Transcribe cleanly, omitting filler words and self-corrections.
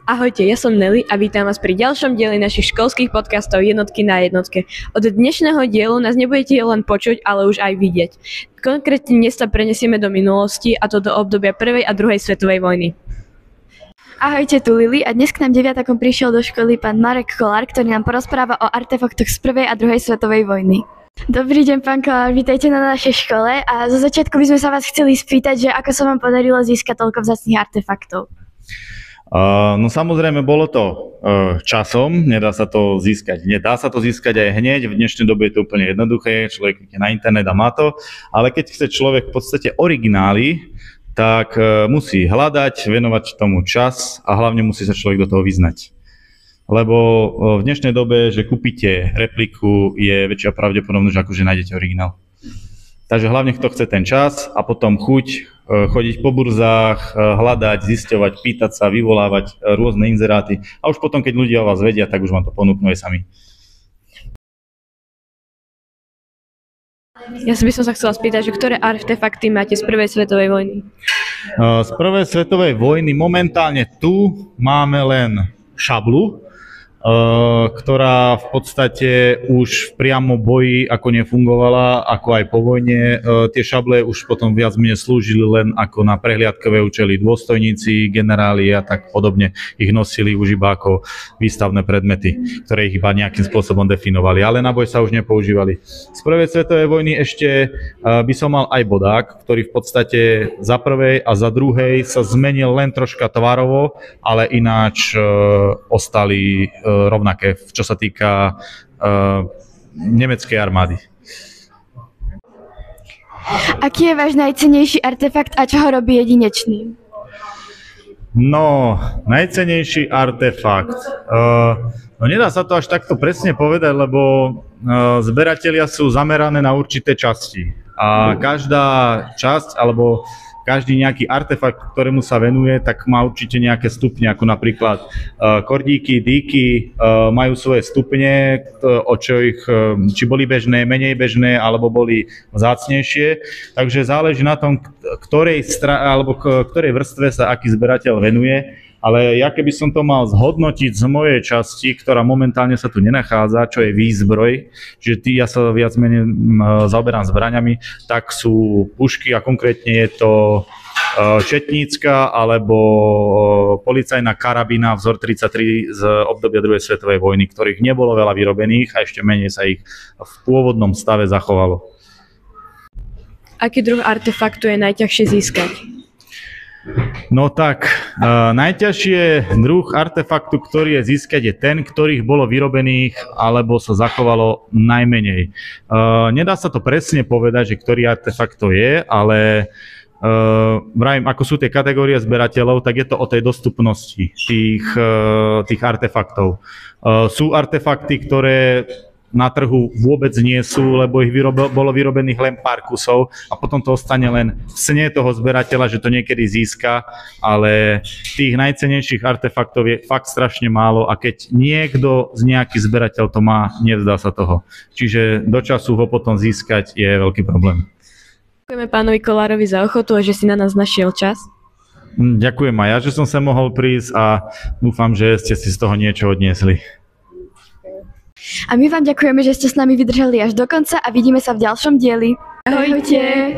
Ahojte, ja som Nelly a vítam vás pri ďalšom dieli našich školských podcastov Jednotky na jednotke. Od dnešného dielu nás nebudete len počuť, ale už aj vidieť. Konkrétne dnes sa prenesieme do minulosti, a to do obdobia 1. a 2. svetovej vojny. Ahojte, tu Lili a dnes k nám deviatakom prišiel do školy pán Marek Kolár, ktorý nám porozpráva o artefaktoch z 1. a 2. svetovej vojny. Dobrý deň, pán Kolár, vítajte na našej škole a zo začiatku by sme sa vás chceli spýtať, že ako sa vám podarilo získať toľko vzácnych artefaktov. No samozrejme, bolo to časom, nedá sa to získať aj hneď, v dnešnej dobe je to úplne jednoduché, človek je na internet a má to, ale keď chce človek v podstate originály, tak musí hľadať, venovať tomu čas a hlavne musí sa človek do toho vyznať. Lebo v dnešnej dobe, že kúpite repliku, je väčšia pravdepodobnosť, ako že nájdete originál. Takže hlavne kto chce ten čas a potom chuť chodiť po burzách, hľadať, zisťovať, pýtať sa, vyvolávať rôzne inzeráty a už potom, keď ľudia o vás vedia, tak už vám to ponúknú aj sami. Ja by som sa chcela spýtať, že ktoré artefakty máte z 1. svetovej vojny? Z 1. svetovej vojny momentálne tu máme len šablu, ktorá v podstate už v priamo boji ako nefungovala, ako aj po vojne. Tie šable už potom viac menej slúžili len ako na prehliadkové účely. Dôstojníci, generáli a tak podobne ich nosili už iba ako výstavné predmety, ktoré ich iba nejakým spôsobom definovali, ale na boj sa už nepoužívali. Z 1. svetovej vojny ešte by som mal aj bodák, ktorý v podstate za prvej a za druhej sa zmenil len troška tvarovo, ale ináč ostali rovnaké, čo sa týka nemeckej armády. Aký je váš najcennejší artefakt a čo ho robí jedinečným? No, najcennejší artefakt. No nedá sa to až takto presne povedať, lebo zberatelia sú zamerané na určité časti. A každá časť, alebo každý nejaký artefakt, ktorému sa venuje, tak má určite nejaké stupne, ako napríklad kordíky, dýky, majú svoje stupne, či boli bežné, menej bežné, alebo boli vzácnejšie. Takže záleží na tom, ktorej vrstve sa aký zberateľ venuje. Ale ja keby som to mal zhodnotiť z mojej časti, ktorá momentálne sa tu nenachádza, čo je výzbroj, že ja sa viac menej zaoberám zbraňami, tak sú pušky a konkrétne je to četnícka alebo policajná karabína vzor 33 z obdobia 2. svetovej vojny, ktorých nebolo veľa vyrobených a ešte menej sa ich v pôvodnom stave zachovalo. Aký druh artefaktu je najťažšie získať? No tak, najťažšie druh artefaktu, ktorý je získať, je ten, ktorých bolo vyrobených alebo sa zachovalo najmenej. Nedá sa to presne povedať, že ktorý artefakt to je, ale vravím, ako sú tie kategórie zberateľov, tak je to o tej dostupnosti tých artefaktov. Sú artefakty, ktoré na trhu vôbec nie sú, lebo ich bolo vyrobených len pár kusov a potom to ostane len v sne toho zberateľa, že to niekedy získa, ale tých najcennejších artefaktov je fakt strašne málo a keď niekto z nejaký zberateľ to má, nevzdá sa toho. Čiže do času ho potom získať je veľký problém. Ďakujeme pánovi Kolárovi za ochotu a že si na nás našiel čas. Ďakujem aj ja, že som sa mohol prísť a dúfam, že ste si z toho niečo odniesli. A my vám ďakujeme, že ste s nami vydržali až do konca a vidíme sa v ďalšom dieli. Ahojte!